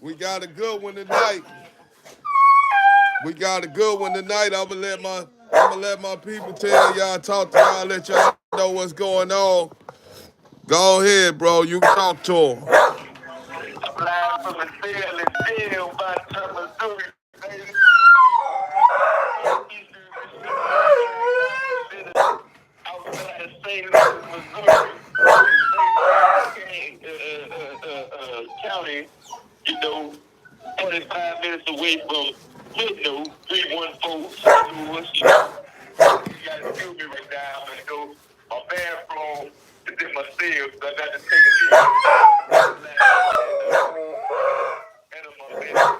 We got a good one tonight. We got a good one tonight. I'ma let my people tell y'all, talk to y'all, let y'all know what's going on. Go ahead, bro. You talk to them. I'm live from the field and still by Missouri, baby. Outside St. Louis, Missouri, County, 45 minutes away from Footnote, 314 St. Louis. You gotta excuse me right now. I'm gonna go my bathroom to do my stairs, so I got to take a leak. And I'm on whatever.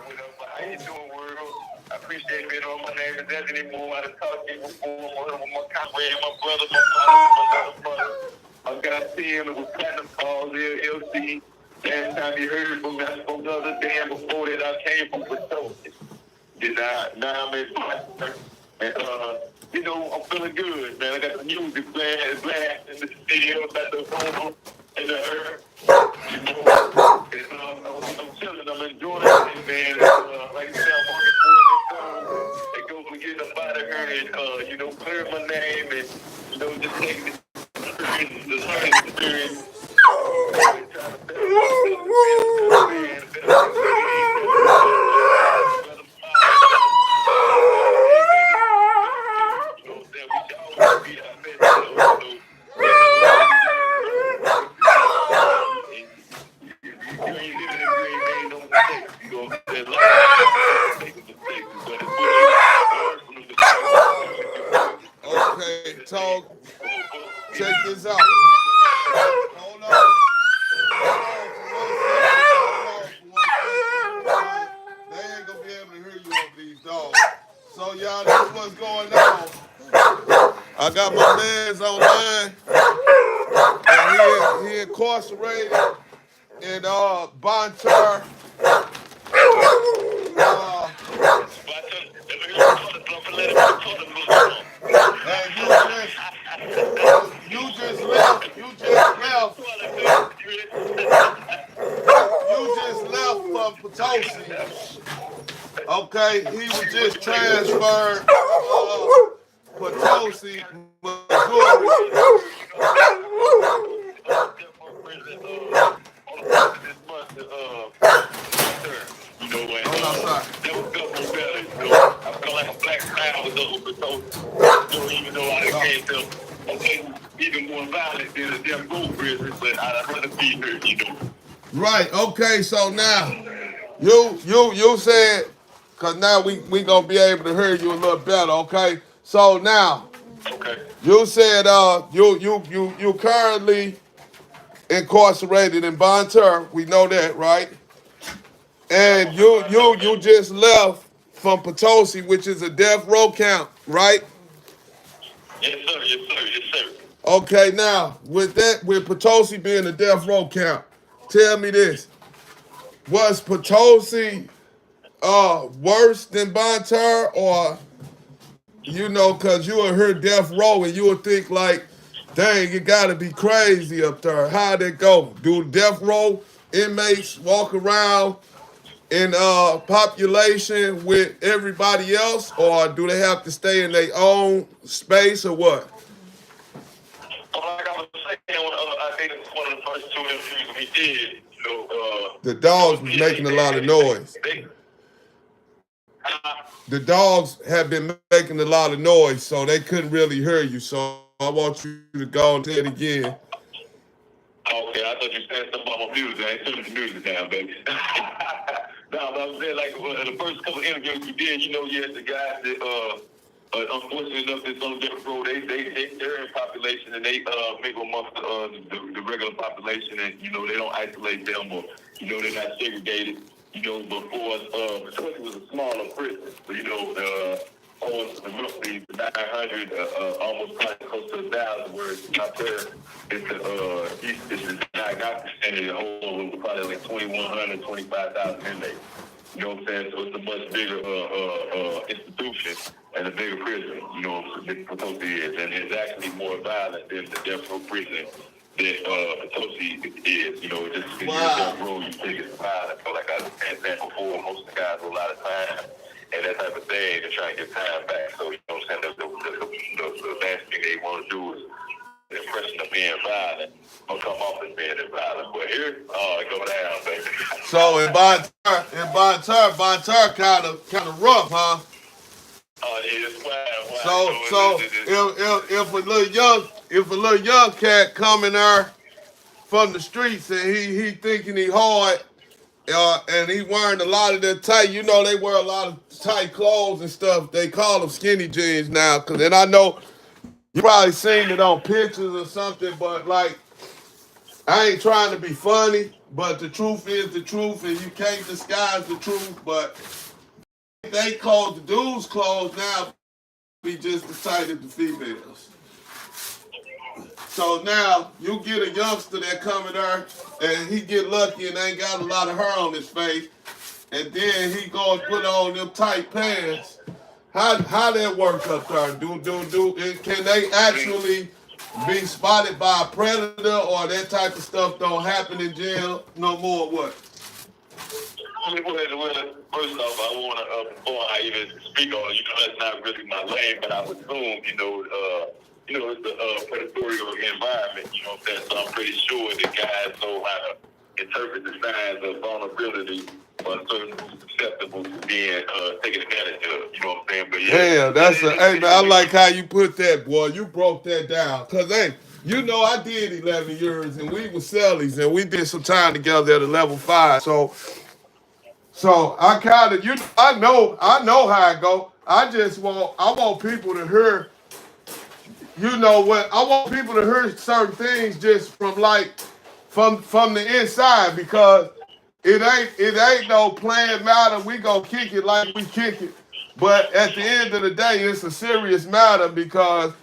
How you doing, world? I appreciate being on. My name is Anthony Moore. I done talked to you before. My comrade, my brother, my brother. I got him. It was Platinum Calls, LLC. Last time you heard from me, I spoke the other day, and before that, I came from Patrol. Now I'm in Boston. And, I'm feeling good, man. I got the music playing, in the studio, got the phone and the earth. I'm chilling, I'm enjoying it, man. Like I said, I'm looking forward to it goes and get up out of here and, clear my name and, just take the learning experience. Okay, talk. Check this out. Hold on. They ain't gonna be able to hear you over these dogs. So y'all know what's going on. I got my man's online, and he incarcerated in Bonter. And you just left. You just left from Potosi. Okay, he was just transferred Potosi, Missouri. Hold on, sorry. That was good better. I felt like a black cloud was over so even though I came to even more violent than a damn gold prison, but I'd rather be here. Right, okay, so now you said, cause now we gonna be able to hear you a little better, okay? So now Okay. you said you currently incarcerated in Bonter. We know that, right? And you just left from Potosi, which is a death row camp, right? Yes, sir. Yes, sir. Yes, sir. Okay, now with Potosi being a death row camp, tell me this: was Potosi worse than Bonter, or cause you would hear death row and you would think like, dang, it gotta be crazy up there. How'd it go? Do death row inmates walk around in population with everybody else, or do they have to stay in their own space, or what? Like I was saying, I think it's one of the first two interviews we did. The dogs was making a lot of noise. The dogs have been making a lot of noise, so they couldn't really hear you. So I want you to go and say it again. Okay, I thought you said something about my music. I ain't turning the music down, baby. No, but I was saying, like, the first couple of interviews we did, yes, the guys that, unfortunately enough, that's on death row, they're in population, and they mingle amongst the regular population, and, they don't isolate them, or, they're not segregated. Before, Kentucky was a smaller prison, so, almost roughly 900, almost probably close to 1,000, where out there, it's the diagnostic center, the whole probably like 2,100, 25,000 inmates. You know what I'm saying? So it's a much bigger institution and a bigger prison, Potosi is. And it's actually more violent than the death row prison that Potosi is. You know, just because Wow. you don't roll, you take it violent. So like I was saying before, most of the guys have a lot of time and that type of thing to try and get time back. So, you know what I'm saying? The last thing they want to do is the impression of being violent or come off as being violent. But here, it go down, baby. So in Bonter kind of rough, huh? Yeah, it's wild. So if a little young cat coming there from the streets and he thinking he hard, and he wearing a lot of that tight, you know, they wear a lot of tight clothes and stuff. They call them skinny jeans now, and I know you probably seen it on pictures or something, but like, I ain't trying to be funny, but the truth is the truth, and you can't disguise the truth. But they clothes, the dudes' clothes now be just as tight as the females. So now you get a youngster that coming there, and he get lucky and ain't got a lot of hair on his face, and then he go and put on them tight pants. How that work up there? Can they actually be spotted by a predator, or that type of stuff don't happen in jail no more? What? Well, first off, I want to, before I even speak on it, you know, that's not really my lane, but I would assume, it's the predatorial environment, you know what I'm saying? So I'm pretty sure that guys know how to interpret the signs of vulnerability or certain susceptible to being taken advantage of, you know what I'm saying? But yeah. Damn, hey man, I like how you put that, boy. You broke that down. Cause hey, you know I did 11 years and we were cellies and we did some time together at a level 5. So I kind of I know how it go. I want people to hear, you know what, I want people to hear certain things just from from the inside, because it ain't no playing matter. We gonna kick it like we kick it. But at the end of the day, it's a serious matter, because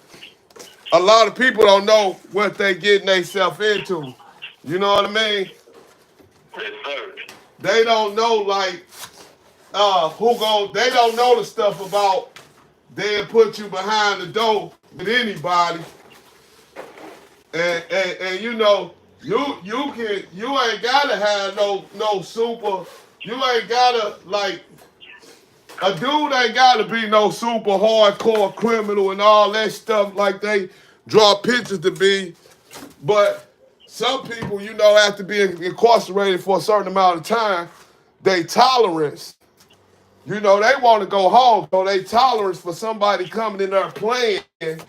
a lot of people don't know what they getting themselves into. You know what I mean? Yes, sir. They don't know they don't know the stuff about they'll put you behind the door with anybody. And you know, you ain't gotta have no super, you ain't gotta a dude ain't gotta be no super hardcore criminal and all that stuff like they draw pictures to be. But some people, you know, after being incarcerated for a certain amount of time, they tolerance, you know, they want to go home. So they tolerance for somebody coming in there playing and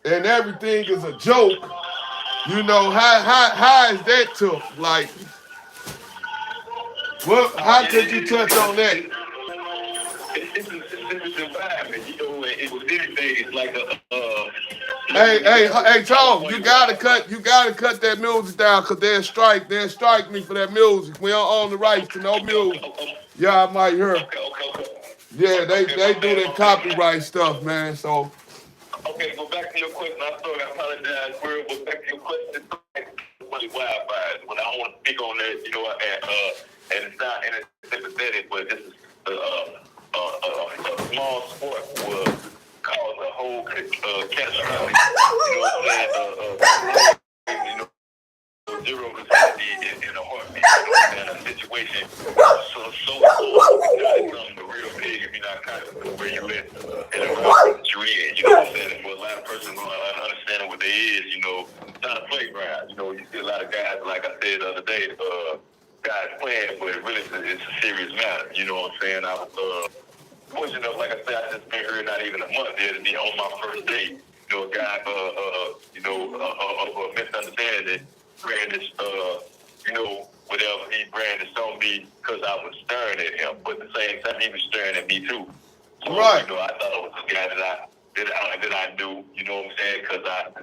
everything is a joke. You know, how is that tough? Like, how could you touch on that? It's a environment, you know, and it was anything. It's like Hey, Tom, you gotta cut that music down, cause they'll strike me for that music. We don't own the rights to no music. Yeah, I might hear. Okay. Yeah, they do that copyright stuff, man. So. Okay, go back to your question. I apologize, bro, but back to your question. Really wildfires. When I want to speak on that, you know, and it's not and it's sympathetic, but this is a small sport will cause a whole catastrophic. You know what I'm saying? You know, zero in a heartbeat. You know, in a situation so it becomes a real big if you're not conscious of where you at and the environment that you're in. You know what I'm saying? For a lot of persons who are understanding what they is, you know, it's not a playground. You know, you see a lot of guys, like I said the other day, guys playing, but it really it's a serious matter. You know what I'm saying? I was fortunate enough, like I said, I just been here not even a month there to be on my first date. You know, a guy, of a misunderstanding, brandished, whatever he brandished on me because I was staring at him. But at the same time, he was staring at me too. So, Right. you know, I thought it was a guy that I knew, you know what I'm saying? Because I've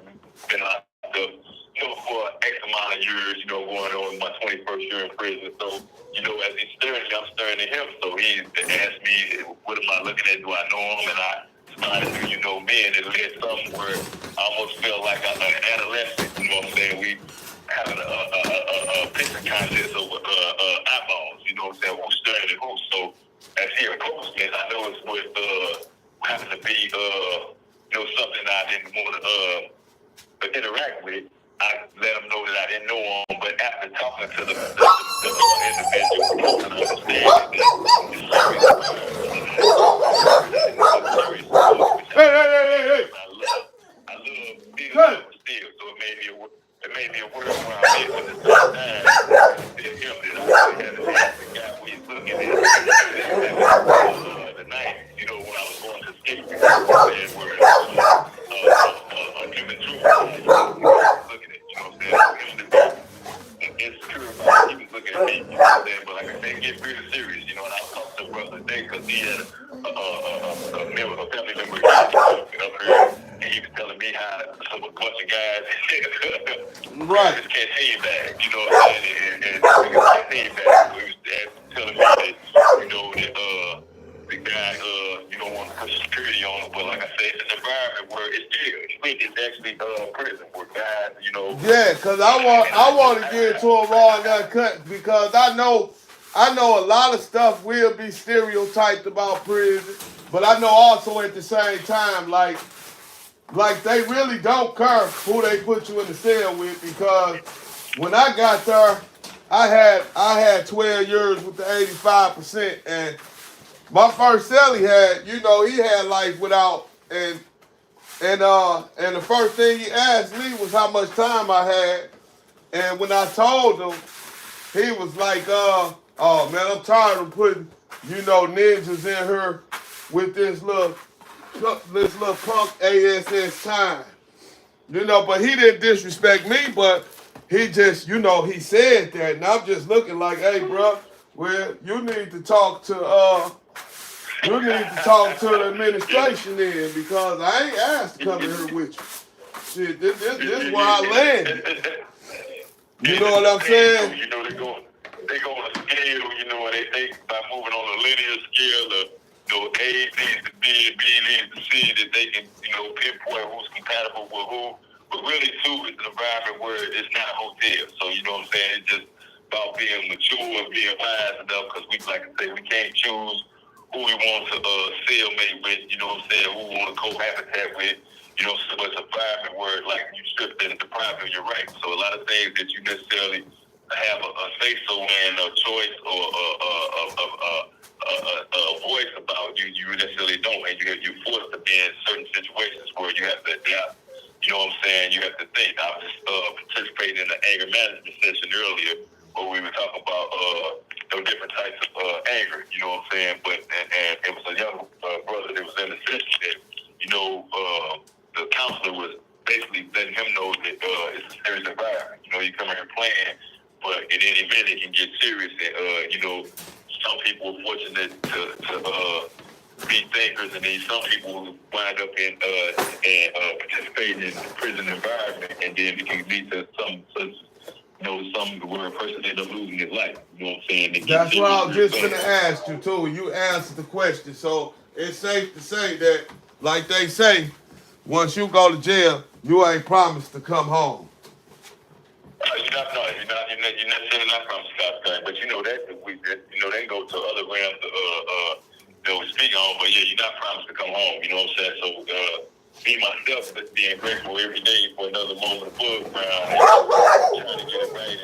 been out there, for X amount of years, you know, going on my 21st year in prison. So, you know, as he's staring at me, I'm staring at him. So he asked me, what am I looking at? Do I know him? And I started to, you know, me, and it led somewhere I almost felt like an adolescent, you know what I'm saying? We having a picture contest over eyeballs, you know what I'm saying? Who's staring at who? So as he approached me, I know it's what happened to be, something I didn't want to interact with. I let them know that I didn't know them, but after talking to the individual, I understand that it's serious environment. Hey. I love being still, so it made me a word around here, but at the same time, it's him that I really had to ask the guy who he's looking at. The night, you know, when I was going to skate, and where human truth, looking at, you know what I'm saying? For him to be insecure about it, he was looking at me, you know what I'm saying? But like I said, it gets really serious, you know, and I was talking to a brother today because he had a family member up here, and he was telling me how some a bunch of guys Right. just can't pay him back, you know what I'm saying? And can't pay him back. So he was telling me that, you know, that the guy, you don't want to put security on him, but like I said, it's an environment where it's jail. It's actually prison where guys, you know. Yeah, because I want to get into a raw and uncut because I know a lot of stuff will be stereotyped about prison, but I know also at the same time, like they really don't care who they put you in the cell with because when I got there, I had 12 years with the 85%, and my first cell he had life without, and the first thing he asked me was how much time I had, and when I told him, he was like, oh man, I'm tired of putting, ninjas in here with this little punk ASS time. But he didn't disrespect me, but he just, he said that, and I'm just looking like, hey, bro, well, you need to talk to the administration then, because I ain't asked to come in here with you. Shit, this is where I landed. You know what I'm saying? You know, they go on a scale, and they think by moving on a linear scale of, A leads to B and B leads to C, that they can, pinpoint who's compatible with who. But really, too, it's an environment where it's not a hotel. So, you know what I'm saying? It's just about being mature and being wise enough, because we, like I say, we can't choose who we want to cellmate with, you know what I'm saying, who we want to cohabitat with, so it's an environment where, like, you stripped and deprived of your rights. So a lot of things that you necessarily have a say-so in, a choice, or a voice about, you necessarily don't, and you're forced to be in certain situations where you have to adapt. You know what I'm saying? You have to think. I was just participating in the anger management session earlier, where we were talking about different types of anger. You know what I'm saying? But and it was a young brother that was in the session that, the counselor was basically letting him know that it's a serious environment. You come here playing, but at any minute it can get serious. And some people are fortunate to be thinkers, and then some people wind up in participating in the prison environment, and then it can lead to some where a person ends up losing his life. You know what I'm saying? That's what I was just going to ask you, too. You answered the question. So it's safe to say that, like they say, once you go to jail, you ain't promised to come home. You're necessarily not promised to come home, but they go to other realms we speak on, but yeah, you're not promised to come home, you know what I'm saying? So, me, myself, being grateful every day for another moment above ground, trying to get it right, and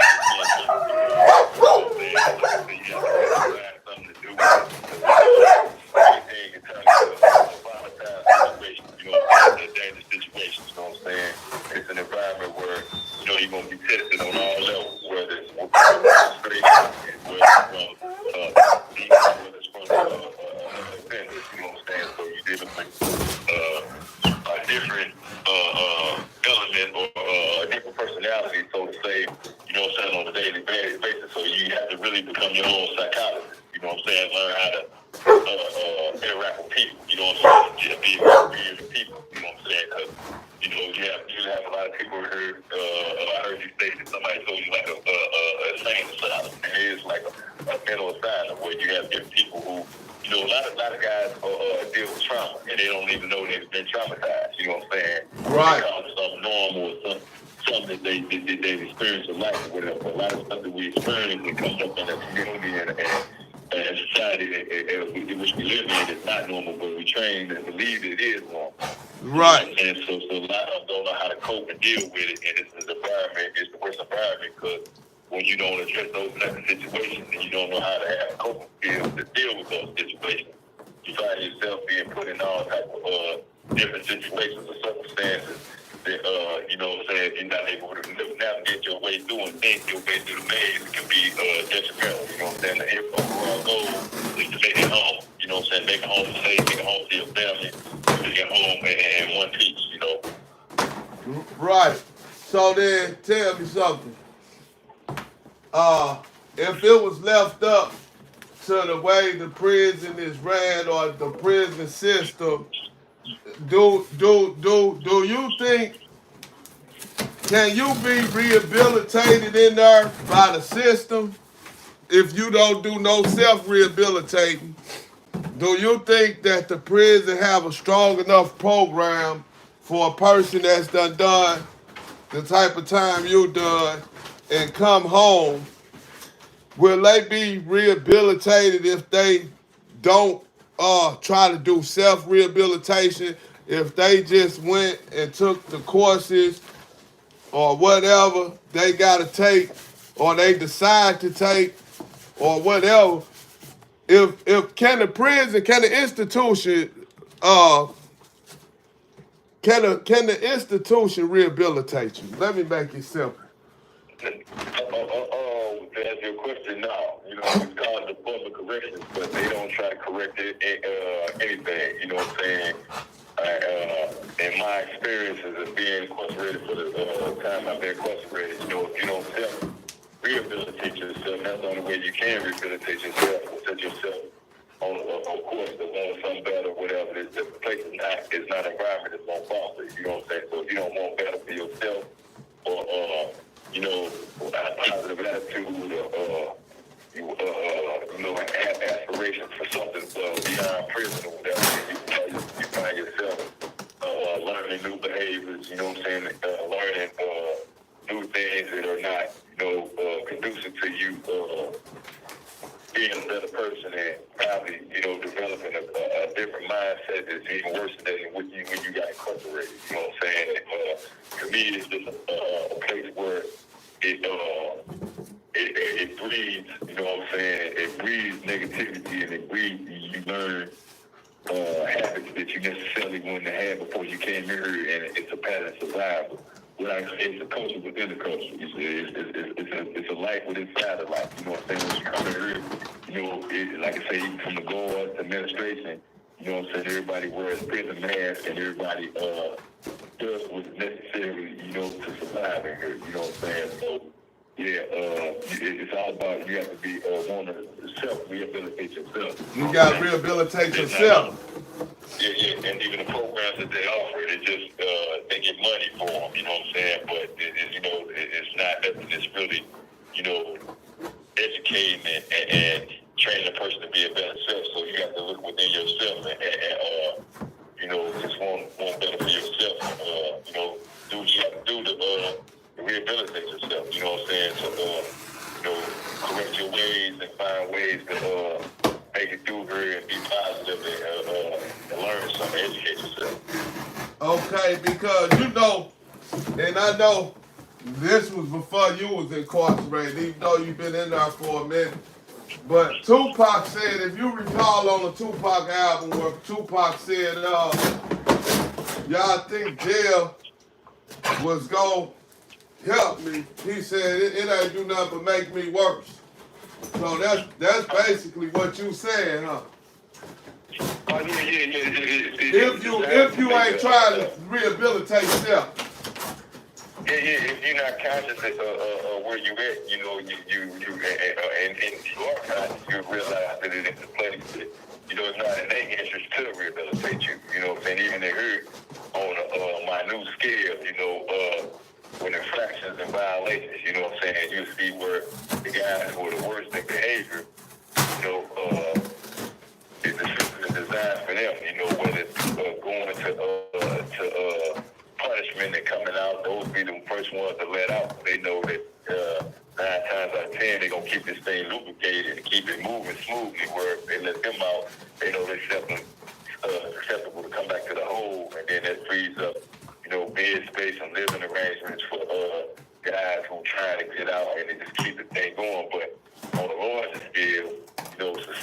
you have to find something to do with it. Everything can turn into a volatile situation, a dangerous situation, you know what I'm saying? It's an environment where, you're going to be tested on all levels, whether it's from offenders, you know what I'm saying? So you're dealing with a different element or a different personality, so to say, you know what I'm saying, on a daily basis. So you have to really become your own psychologist, you know what I'm saying? Learn how to interact with people, you know what I'm saying? Just be with people, you know what I'm saying? Because, you have a lot of people here. I heard you say that somebody told you like a insane asylum. It is like a mental asylum where you have different people who, a lot of guys deal with trauma, and they don't even know they've been traumatized. You know what I'm saying? Right. They call it something normal or something that they've experienced in life or whatever. But a lot of stuff that we experience that comes up in the community and society in which we live in is not normal, but we train and believe it is normal. Right. And so a lot of them don't know how to cope and deal with it. And it's the environment, it's the worst environment because when you don't address those type of situations and you don't know how to have coping skills to deal with those situations, you find yourself being put in all type of different situations or circumstances that, you know what I'm saying, you're not able to navigate your way through and think your way through the maze. It can be detrimental, you know what I'm saying? The overall goal is to make it home, you know what I'm saying? Make it home safe, make it home to your family, make it home in one piece, you know? Right. So then, tell me something. If it was left up to the way the prison is ran or the prison system, do you think can you be rehabilitated in there by the system if you don't do no self-rehabilitating? Do you think that the prison have a strong enough program for a person that's done the type of time you done and come home? Will they be rehabilitated if they don't try to do self-rehabilitation? If they just went and took the courses or whatever they got to take or they decide to take or whatever, if can the prison, can the institution, can the institution rehabilitate you? Let me make it simple. To answer your question now, you know, it's called the public corrections, but they don't try to correct anything, you know what I'm saying? In my experiences of being incarcerated for the time I've been incarcerated, you know, if you don't self-rehabilitate yourself, that's the only way you can rehabilitate yourself, set yourself on course to want something better, whatever. The place is not an environment that's going to foster, you know what I'm saying? So if you don't want better for yourself or, you know, a positive attitude or, you know, have aspirations for something beyond prison or whatever, you find yourself learning new behaviors, you know what I'm saying, learning new things that are not, you know, conducive to you being a better person and probably, you know, developing a different mindset that's even worse than when you got incarcerated, you know what I'm saying? To me, it's just a place where it breeds, you know what I'm saying? It breeds negativity and it breeds, you learn habits that you necessarily wouldn't have had before you came here, and it's a pattern of survival. It's a culture within the culture. It's a life within inside of life. You know what I'm saying? When you come here, you know, like I say, even from the guard to administration, you know what I'm saying? Everybody wears prison masks and everybody does what's necessary, you know, to survive in here. You know what I'm saying? So, yeah, it's all about you have to be want to self-rehabilitate yourself. You got to rehabilitate yourself. Yeah, and even the programs that they offer, they just they get money for them. You know what I'm saying? But you know, it's not nothing that's really, you know, educating and training a person to be a better self. So you have to look within yourself and you know, just want better for yourself. You know, do what you have to do to rehabilitate yourself. You know what I'm saying? So you know, correct your ways and find ways to make it through here and be positive and learn something, educate yourself. Okay, because you know, and I know this was before you was incarcerated, even though you've been in there for a minute. But Tupac said, if you recall on the Tupac album where Tupac said, y'all think jail was going to help me. He said, it ain't do nothing but make me worse. So that's basically what you saying, huh? Oh, yeah. If you ain't trying to rehabilitate yourself. Yeah, if you're not conscious of where you at, you know, and you are conscious, you realize that it is a place that, you know, it's not in their interest to rehabilitate you. You know what I'm saying? Even they heard on a minute scale, you know, when infractions and violations, you know what I'm saying? You see where the guys who are the worst in behavior, you know, the system is designed for them, you know, whether it's going to punishment and coming out, those be the first ones to let out. They know that 9 times out of 10, they're going to keep this thing lubricated and keep it moving smoothly, where if they let them out, they know they're acceptable to come back to the hole, and then that frees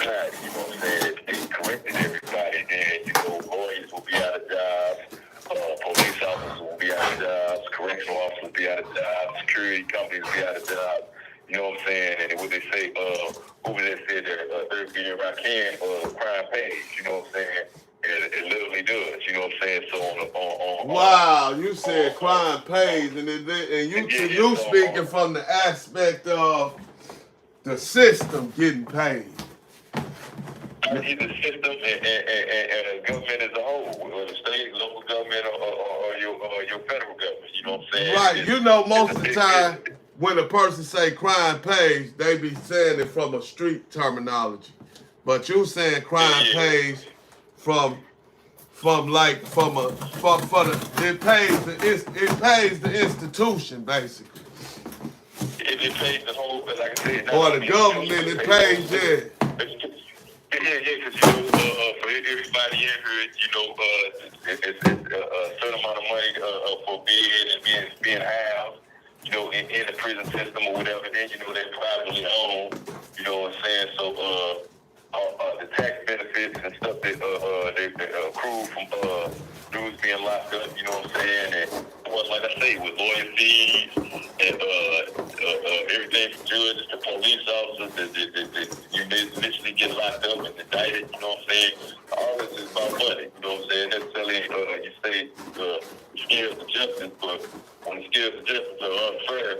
society. You know what I'm saying? They corrected everybody, and lawyers will be out of jobs. Police officers will be out of jobs. Correctional officers will be out of jobs. Security companies will be out of jobs. You know what I'm saying? And what they say, over there said that third being Rakim, crime pays. You know what I'm saying? It literally does. You know what I'm saying? So wow, you said crime pays, and you speaking from the aspect of the system getting paid. Either system and government as a whole, whether the state, local government, or your federal government. You know what I'm saying? Right. You know, most of the time when a person say crime pays, they be saying it from a street terminology. But you saying crime pays from it pays the institution basically. It pays the whole, like I said, or the government. It pays, yeah, because for everybody in here, it's a certain amount of money for being and being housed, in the prison system or whatever. Then they're privately owned. You know what I'm saying? So the tax benefits and stuff that they accrue from dudes being locked up. You know what I'm saying? And like I say, with lawyer fees and everything from judges to police officers, you literally get locked up and indicted. You know what I'm saying? All this is about money. You know what I'm saying? Necessarily, you say scales of justice, but when the scales of justice are unfair,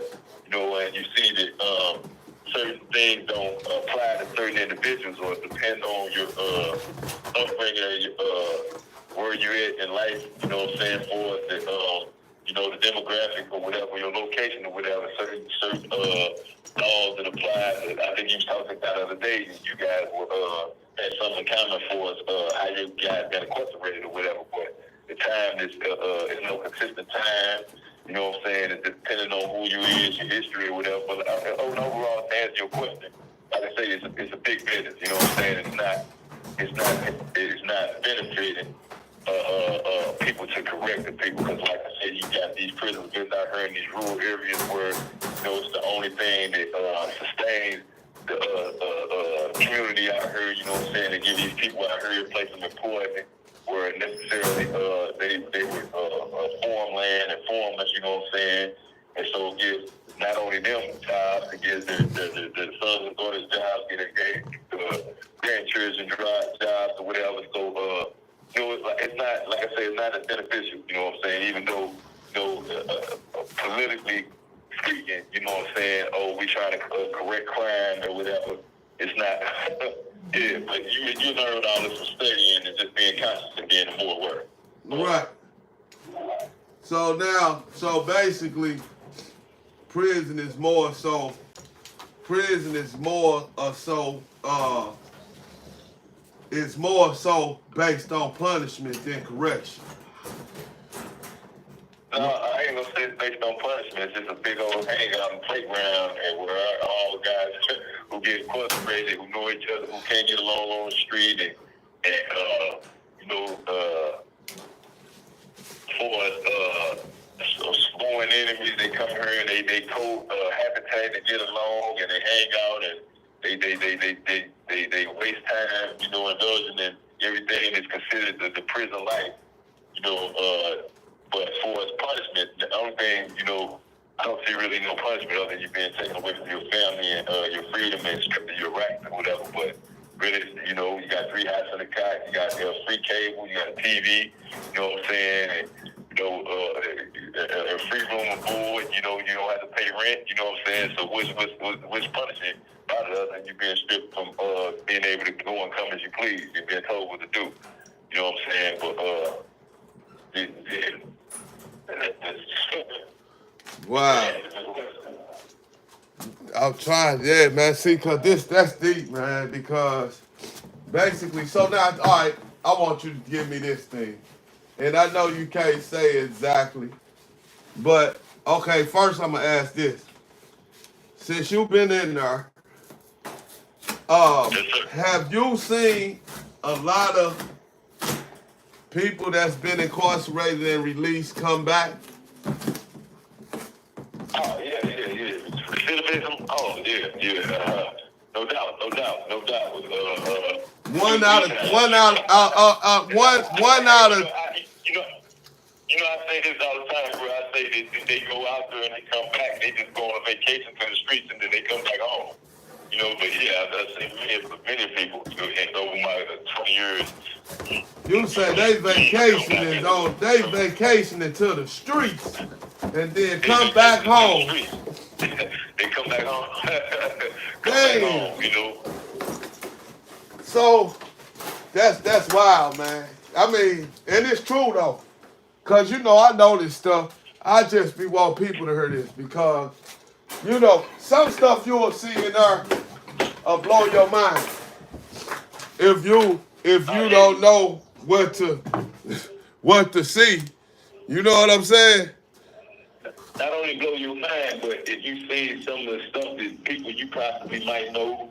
and you see that certain things don't apply to certain individuals or depend on your upbringing or where you're at in life, you know what I'm saying, for the demographic or whatever, your location or whatever, certain laws that apply. I think you was talking about the other day, you guys had something common for us, how you guys got incarcerated or whatever, but the time is no consistent time. You know what I'm saying? It's depending on who you is, your history or whatever. But overall, to answer your question, like I say, it's a big business. You know what I'm saying? It's not benefiting people to correct the people, because like I said, you got these prisons built out here in these rural areas where it's the only thing that sustains the community out here. You know what I'm saying? To give these people out here, place them employment where necessarily they were farmland and farmers. You know what I'm saying? And so it gives not only them jobs, it gives the sons and daughters jobs, the grandchildren jobs or whatever. So it's not, like I say, it's not as beneficial. You know what I'm saying? Even though politically speaking, you know what I'm saying? Oh, we trying to correct crime or whatever. It's not. Yeah, but you learn all this from studying and just being conscious and being more aware. Right. So basically, prison is more so it's more so based on punishment than correction. No, I ain't gonna say it's based on punishment. It's just a big old hangout on the playground, and where all the guys who get incarcerated, who know each other, who can't get along on the street, and sworn enemies, they come here and they habitat to get along, and they hang out, and they waste time, indulging in everything that's considered the prison life, But for as punishment, the only thing, I don't see really no punishment other than you being taken away from your family and your freedom and stripped of your rights or whatever. But really, you got 3 hots in the cot, you got free cable, you got a TV, you know what I'm saying? And, a free room and board, you don't have to pay rent, you know what I'm saying? So which punishment other than you being stripped from being able to go and come as you please and being told what to do, you know what I'm saying? But Wow. I'm trying, yeah, man. See, cause that's deep, man. Because basically, so now, all right, I want you to give me this thing, and I know you can't say exactly, but okay. First, I'm gonna ask this: since you've been in there, have you seen a lot of people that's been incarcerated and released come back? Oh, yeah. Recidivism? Oh, yeah. No doubt. One out of one out of I say this all the time, bro. I say that they go out there and they come back. They just go on a vacation to the streets and then they come back home. But yeah, I've seen many people in over my 20 years. You say they vacationing to the streets and then come back home. They come back home. Damn. So that's wild, man. I mean, and it's true though. Cause I know this stuff. I just want people to hear this because, some stuff you will see in there blow your mind. If you don't know what to see, you know what I'm saying? Not only blow your mind, but if you see some of the stuff that people you possibly might know,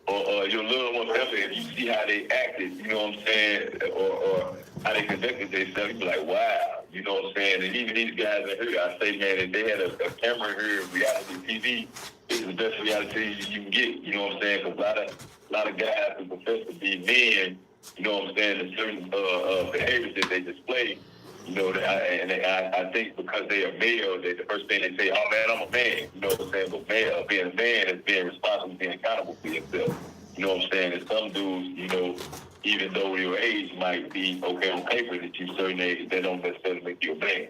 or your little one, if you see how they acted, you know what I'm saying, or how they conducted themselves, you be like, wow, you know what I'm saying? And even these guys in here, I say, man, if they had a camera here, reality TV, it's the best reality you can get, you know what I'm saying? Because a lot of guys who profess to be men, you know what I'm saying, the certain behaviors that they display, I think because they are male, the first thing they say, oh man, I'm a man. You know what I'm saying? But being a man is being responsible, being accountable for yourself. You know what I'm saying? And some dudes, even though your age might be okay on paper that you're certain age, they don't necessarily make you a man.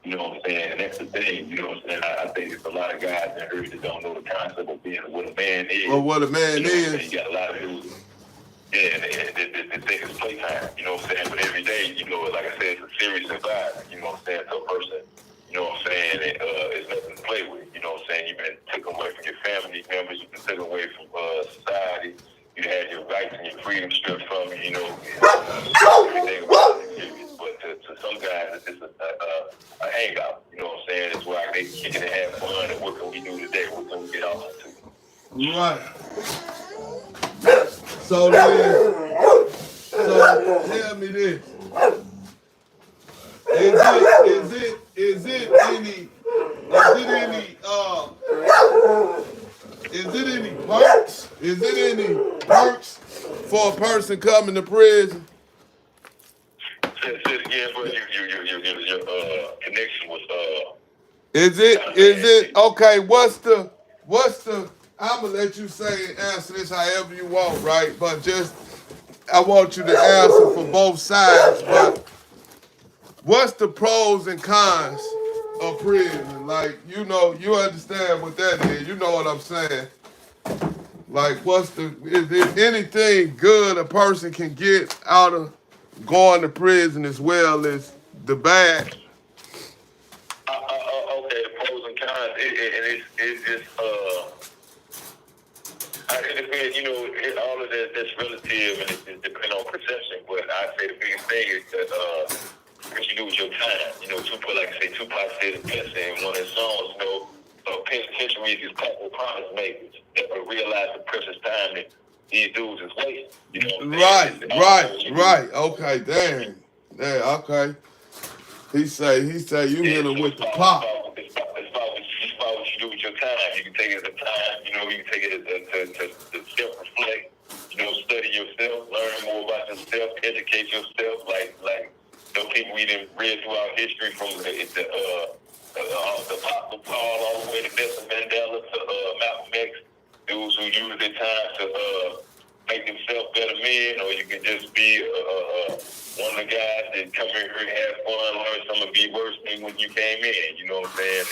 You know what I'm saying? And that's the thing, you know what I'm saying? I think there's a lot of guys in here that don't know the concept of being what a man is. Well, what a man is. You got a lot of dudes. Yeah, and they think it's playtime, you know what I'm saying? But every day, like I said, it's a serious environment, you know what I'm saying? To a person, you know what I'm saying? It's nothing to play with, you know what I'm saying? You've been taken away from your family members, you've been taken away from society, you had your rights and your freedom stripped from you, everything was serious. But to some guys, it's just a hangout, you know what I'm saying? It's where they kick it and have fun, and what can we do today? What can we get off to? Right. So tell me this. Is it any perks? Is it any perks for a person coming to prison? Say it again, but your connection was Is it okay? What's the I'm gonna let you say and answer this however you want, right? But I want you to answer for both sides. But what's the pros and cons of prison? Like, you understand what that is. You know what I'm saying? Like, is there anything good a person can get out of going to prison as well as the bad? Okay, the pros and cons. It depends, all of that's relative and it depends on perception. But I say the biggest thing is that what you do with your time. Tupac, like I say, Tupac said it best in one of his songs, penitentiaries is packed with promise makers that will realize the precious time that these dudes is wasting. Right. Okay, dang. Yeah, okay. He say you hit him with the pop. It's about what you do with your time. You can take it as a time, you can take it as to self-reflect, study yourself, learn more about yourself, educate yourself, like people we done read throughout history from the Apostle Paul all the way to Nelson Mandela to Malcolm X, dudes who use their time to make themselves better men, or you can just be one of the guys that come in here and have fun, learn some of be worse than when you came in. You know what I'm saying?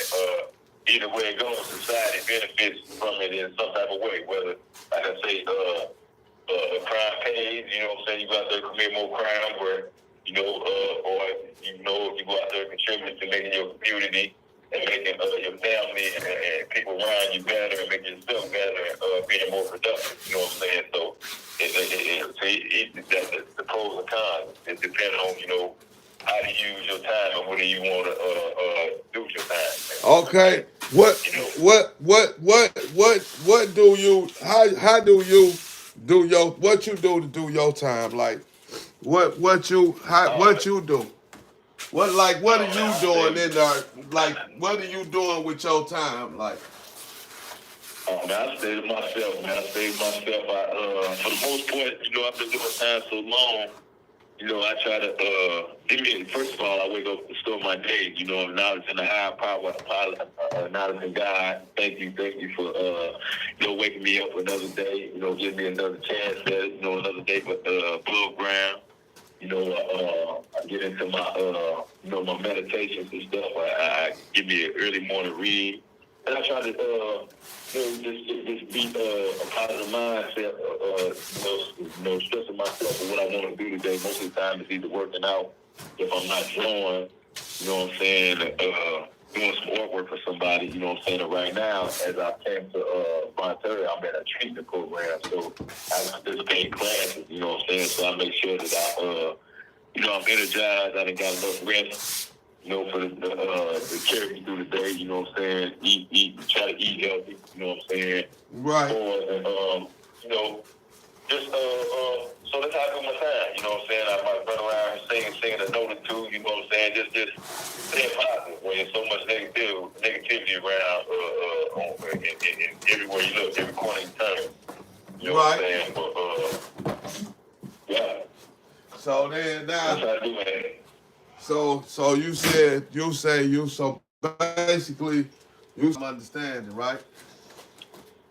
Either way it goes, society benefits from it in some type of way. Whether, like I say, crime pays. You know what I'm saying? You go out there and commit more crime, where you go out there and contribute to making your community and making your family and people around you better and making yourself better and being more productive. You know what I'm saying? So the pros and cons. It depends on, how to use your time and what do you want to do with your time. Okay. What do you, how do you do what you do to do your time? Like, what you do? What are you doing in there? Like, what are you doing with your time? Like, Oh, man, I stay to myself, man. I stay to myself. For the most part, I've been doing time so long. I try to, first of all, I wake up to start my day, knowledge in the higher power, knowledge in God. Thank you for, waking me up another day, giving me another chance at it, another day above ground. I get into my, my meditations and stuff. I give me an early morning read. And I try to, just be a positive mindset, stressing myself for what I want to do today. Most of the time it's either working out, if I'm not drawing, doing some artwork for somebody, And right now, as I came to Parole, I'm in a treatment program, so I participate in classes, So I make sure that I'm energized, I done got enough rest. For the carry me through the day, Eat, try to eat healthy, Right. So that's how I do my time, I might run around singing a note or two, just stay positive when there's so much negativity around, in everywhere you look, every corner you turn. Right. But, yeah. So then now. That's how I do it. So you so basically you understanding, right?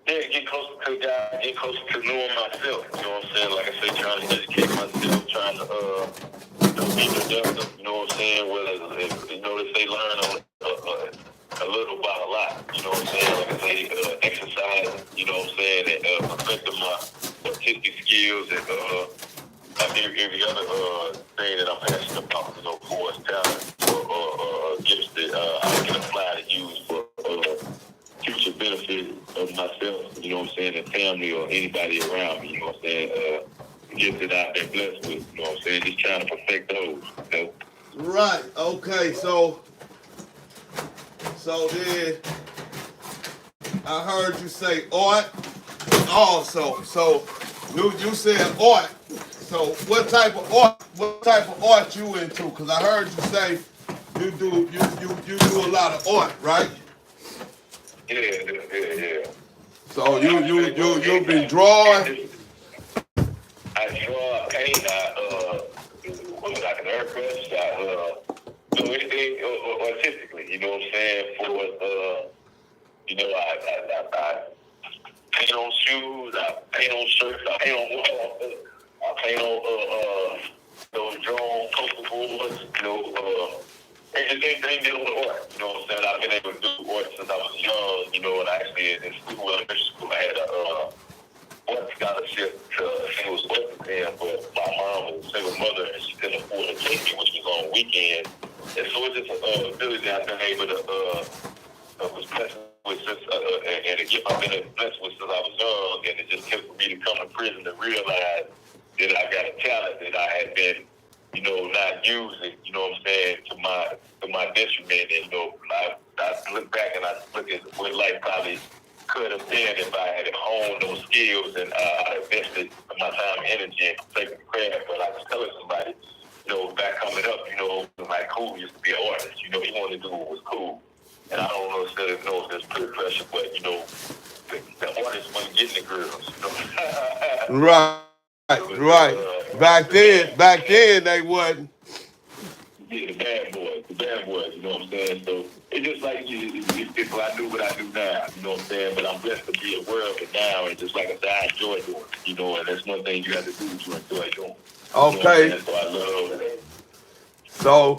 Yeah, get closer to God, get closer to knowing myself. Like I said, trying to educate myself, trying to be productive. Whether they say learn a little about a lot. Like I say, exercise. And perfecting my artistic skills and every other thing that I'm passionate about, course, talent or gifts that I can apply to use for future benefit of myself, and family or anybody around me, gifts that I've been blessed with, just trying to perfect those, Right, okay, so then I heard you say art also. So you said art. So what type of art you into? Because I heard you say you do a lot of art, right? Yeah. So you be drawing. I draw, I paint, I can airbrush, I do anything artistically, I paint on shoes, I paint on shirts, I paint on walls, I paint on drone poster boards, anything dealing with art. I've been able to do art since I was young, and actually in school, elementary school, I had a art scholarship to sing with art then, but my mom was a single mother and she couldn't afford to take me, which was on weekends. And so it's just an ability I've been able to was blessed with since and a gift I've been blessed with since I was young, and it just took me to come to prison to realize that I got a talent that I had been, not using, to my detriment. And I look back and I look at what life probably could have been if I had honed those skills and I invested my time and energy in taking the credit. But I was telling somebody, back coming up, my cool used to be an artist. He wanted to do what was cool. And I don't know if there's peer pressure, but the artist wasn't getting the girls. Right. Back then they wasn't. Yeah, the bad boys, you know what I'm saying? So it's just like if I knew what I do now, you know what I'm saying? But I'm blessed to be aware of it now, and just like I said, I enjoy doing it, and that's one thing you have to do to enjoy doing it. Okay. So I love it.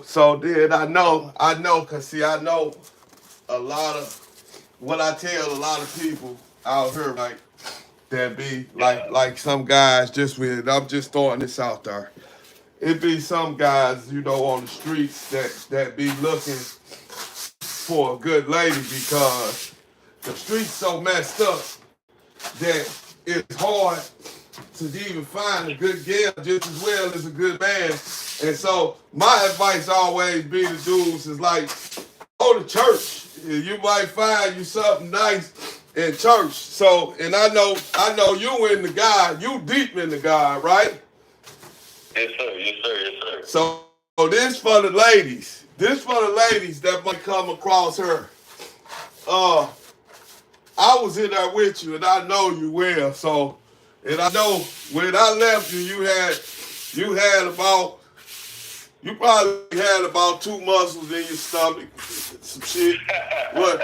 So then I know, cause see I know a lot of what I tell a lot of people out here, like that be like some guys just with. I'm just throwing this out there. It be some guys, on the streets that be looking for a good lady because the streets so messed up that it's hard to even find a good girl just as well as a good man. And so my advice always be to dudes is like, go to church. You might find you something nice in church. So, and I know you in the God, you deep in the God, right? Yes, sir. So this for the ladies. This for the ladies that might come across her. I was in there with you, and I know you well. So, and I know when I left you, you probably had about 2 muscles in your stomach, some shit. What?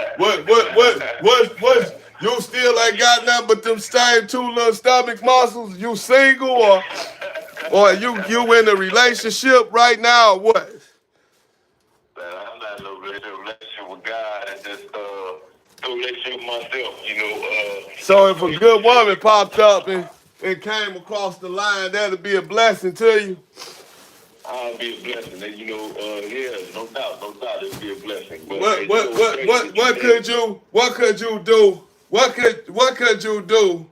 You still ain't got nothing but them same 2 little stomach muscles? You single or you in a relationship right now or what? Man, I'm not in a relationship with God. It's just a relationship with myself, So if a good woman popped up and came across the line, that'd be a blessing to you. I'll be a blessing. And, yeah, no doubt, it'll be a blessing. But What could you do? What could you do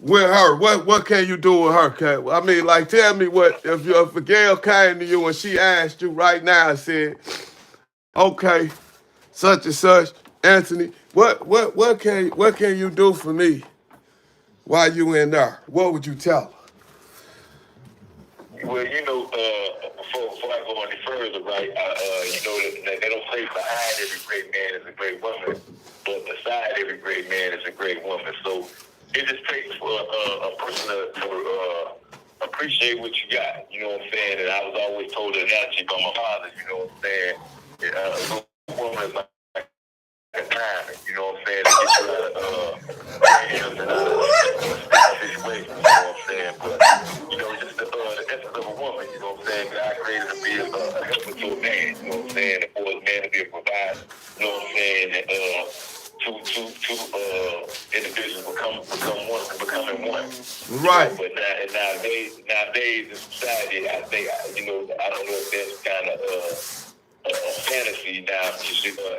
with her? What can you do with her? I mean, like, tell me what if a girl came to you and she asked you right now and said, "Okay, such and such, Anthony, what can you do for me while you in there?" What would you tell her? Well, before I go any further, right, that they don't say behind every great man is a great woman, but beside every great man is a great woman. So it just takes for a person to appreciate what you got, you know what I'm saying? And I was always told an analogy by my father, you know what I'm saying? A woman is like a diamond, you know what I'm saying? To get you out of jams and out of situations, you know what I'm saying? But, just the essence of a woman, you know what I'm saying? God created to be a helper to a man, you know what I'm saying? And for a man to be a provider, you know what I'm saying? And two individuals becoming one. Right. But nowadays in society, I think, I don't know if that's kind of a fantasy now,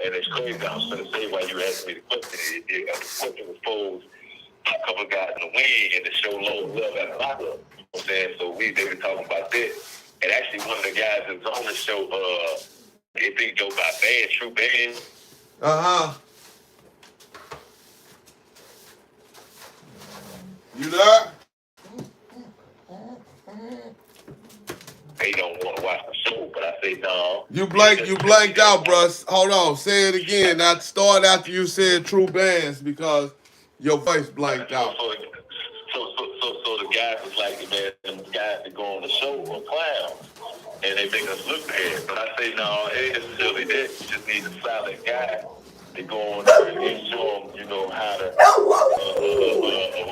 and it's crazy. I was going to say while you asked me the question, the question was posed a couple of guys in the wing and to show love at the lockup. You know what I'm saying? So they were talking about that. And actually, one of the guys that was on the show, they think go by band, true band. You there? They don't want to watch the show, but I say no. You blanked out, bruh. Hold on, say it again. Now start after you said true bands because your voice blanked out. So the guys was like, man, them guys that go on the show are clowns, and they make us look bad. But I say no, it ain't necessarily that. You just need a solid guy to go on there and show them, how to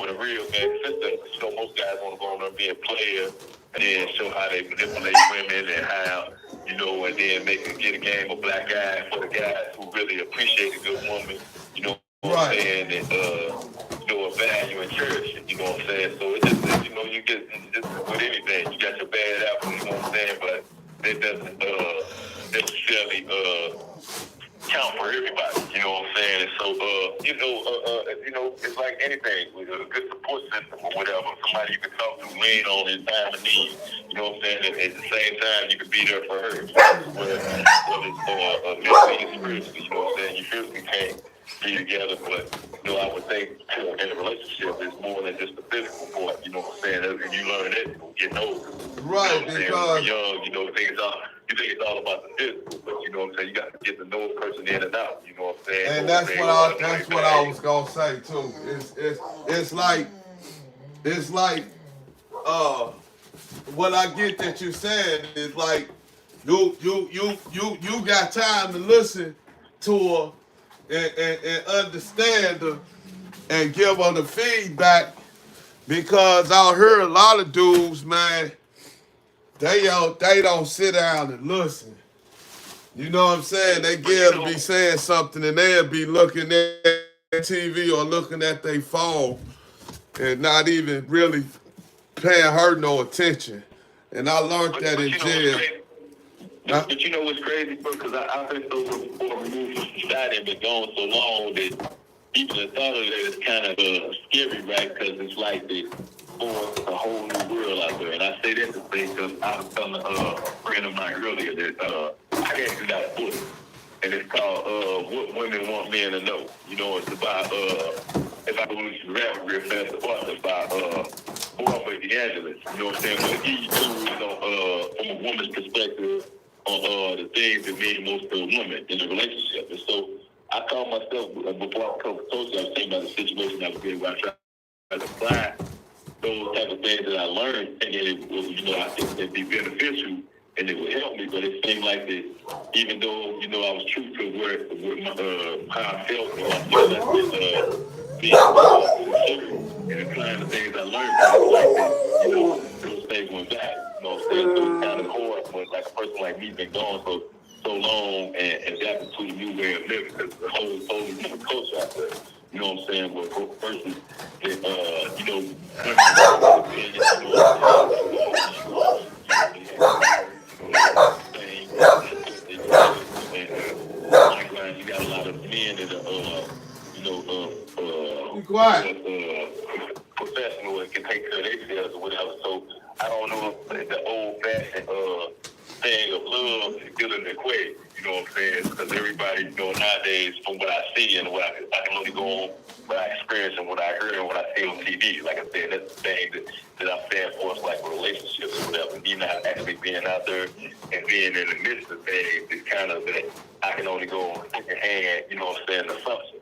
with a real man system. Most guys want to go on there and be a player. And then show how they manipulate women and how, and then get a game of black guys for the guys who really appreciate a good woman, you know what I'm saying, and, value and cherish it, you know what I'm saying? So it's just, you get just with anything. You got your bad apple, you know what I'm saying, but that doesn't necessarily count for everybody, you know what I'm saying? And so, it's like anything with a good support system or whatever. Somebody you can talk to, lean on in time of need, you know what I'm saying? And at the same time, you can be there for her. Whether it's mentally and spiritually, you know what I'm saying? You physically can't be together, but, I would think in a relationship, it's more than just the physical part, you know what I'm saying? And you learn that getting older. Right, you know because young, you think it's all about the physical, but you know what I'm saying? You got to get to know a person in and out, you know what I'm saying? and that's what I was gonna say too. It's like what I get that you said is like you got time to listen to her and understand her and give her the feedback because I heard a lot of dudes, man, they don't sit down and listen. You know what I'm saying? They get to be saying something and they'll be looking at TV or looking at their phone and not even really paying her no attention. And I learned that in jail. But you know what's crazy, bro? Because I've been so removed from society and been gone so long that even the thought of it is kind of scary, right? Because it's like they forced a whole new world out there. And I say that to say because I was telling a friend of mine earlier that I actually got a book, and it's called What Women Want Men to Know. It's about, if I believe the rap real fast, the author by Boy D'Angelis. You know what I'm saying? But he too, from a woman's perspective, on the things that mean most to a woman in a relationship. And so I called myself before I told you, I was saying about the situation I was in where I tried to apply those type of things that I learned, and it was, I think it'd be beneficial and it would help me. But it seemed like that, even though I was true to how I felt, being and applying the things I learned, those things went back. So it's kind of hard, but like a person like me been gone for so long and adapting to a new way of living, because the whole new culture out there. You know what I'm saying? But for a person you got a lot of men that professional and can take care of themselves or whatever. So I don't know if the old fashioned thing of love is still in the equation. You know what I'm saying? Because everybody, nowadays, from what I see and what I can only go on what I experience and what I heard and what I see on TV. Like I said, that's the thing that I'm saying for us, like relationships or whatever. Me not actually being out there and being in the midst of things is kind of that I can only go on second hand, assumption.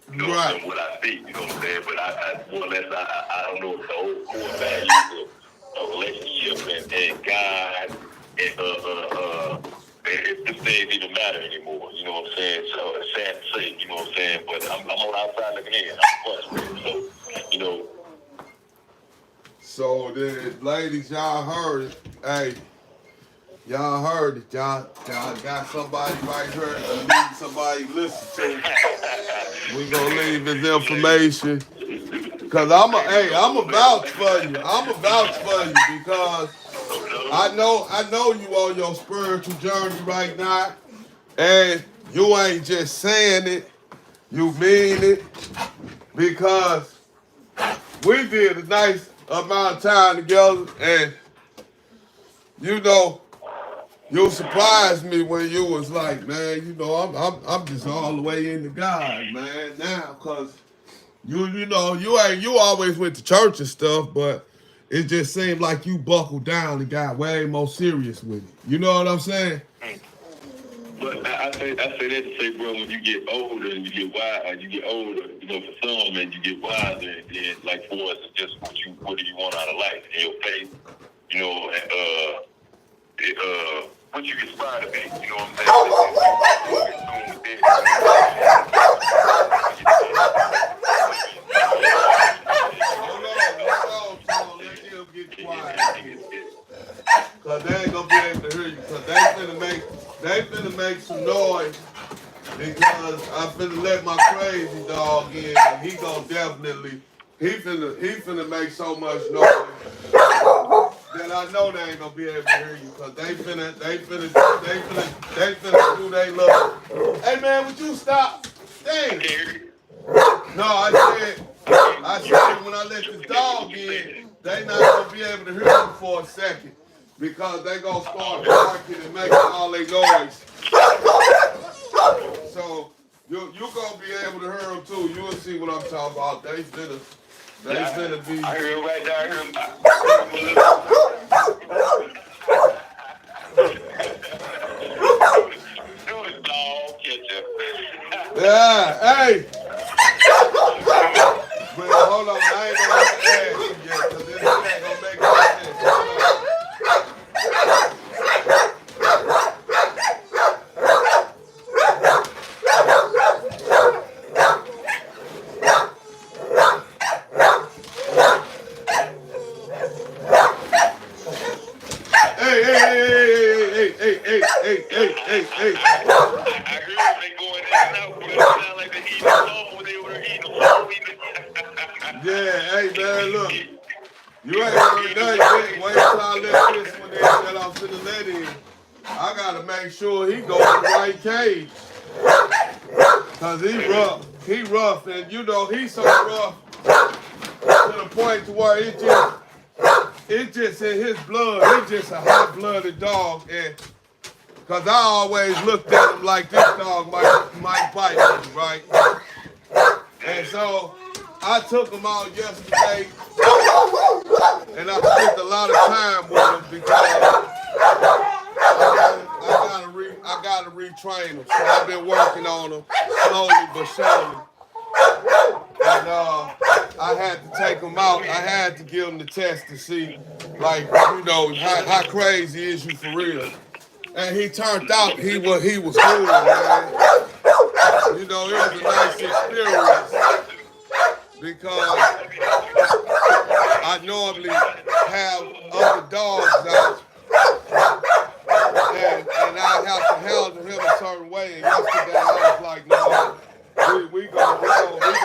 Right. What I see, you know what I'm saying? But I more or less, I don't know if the old core values of relationship and God and if the things even matter anymore, you know what I'm saying? So it's sad to say, you know what I'm saying? But I'm on outside looking in. I'm frustrated. So, So then, ladies, y'all heard it. Hey, y'all heard it. Y'all got somebody right here that need somebody to listen to. We gonna leave his information. Cause I'm a vouch for you. I'm a vouch for you because I know you on your spiritual journey right now, and you ain't just saying it, you mean it, because we did a nice amount of time together, and you surprised me when you was like, man, I'm just all the way into God, man, now, cause you always went to church and stuff, but it just seemed like you buckled down and got way more serious with it. You know what I'm saying? But I say that to say, bro, when you get older and you get wise, for some, and you get wiser, and like for us, it's just what do you want out of life in your faith, what you aspire to be, you know what I'm saying? Hold on, let him get quiet. Cause they ain't gonna be able to hear you. Cause they finna make some noise because I'm finna let my crazy dog in, and he finna make so much noise that I know they ain't gonna be able to hear you. Cause they finna do they love. Hey man, would you stop? Dang. No, I said when I let this dog in, they not gonna be able to hear you for a second. Because they gonna start barking and making all their noise. So you gonna be able to hear them too. You'll see what I'm talking about. They finna be. I hear him right there. I hear him. Dog catcher. Yeah, hey. But hold on, I ain't gonna let the ass yet, because this ain't gonna make no sense. Hey. I heard they going in and out, but it sound like they eating something when they were eating. Yeah, hey man, look. You ain't heard nothing. Wait till I let this one in that I'm finna let in. I gotta make sure he go in the right cage. Cause he rough, and he's so rough to the point to where it's just in his blood. He's just a hot-blooded dog, and cause I always looked at him like this dog might bite me, right? And so I took him out yesterday, and I spent a lot of time with him because I to retrain him. So I've been working on him slowly but surely. And I had to take him out. I had to give him the test to see, like, you know, how crazy is you for real. And he turned out he was good, man. You know, it was a nice experience because I normally have other dogs out and I have to handle him a certain way. And yesterday I was like, no, we gonna handle this.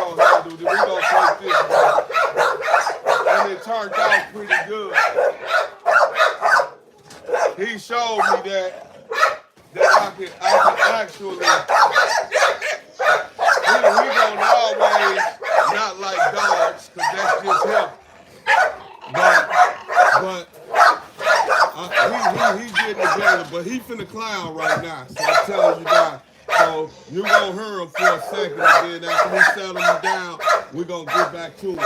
We gonna take this one. And it turned out pretty good. He showed me that I can actually, we gonna always not like dogs, cause that's just him. But he getting together, but he finna clown right now. So I'm telling you guys. So you gonna hear him for a second, and then after we settle him down, we gonna get back to him.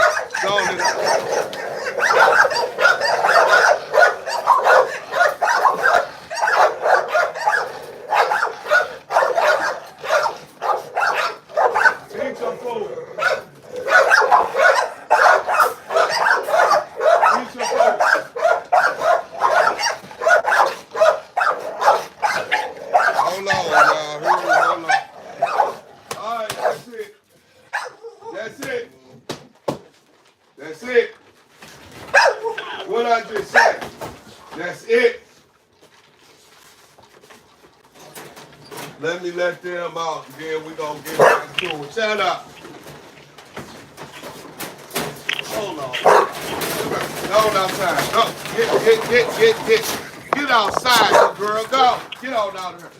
Eat some food. Eat some food. Hold on, y'all. Hold on. All right, that's it. That's it. That's it. What I just said. That's it. Let me let them out, and then we gonna get back to it. Shut up. Hold on. Go outside. Go. Get outside, girl. Go. Get on out of here.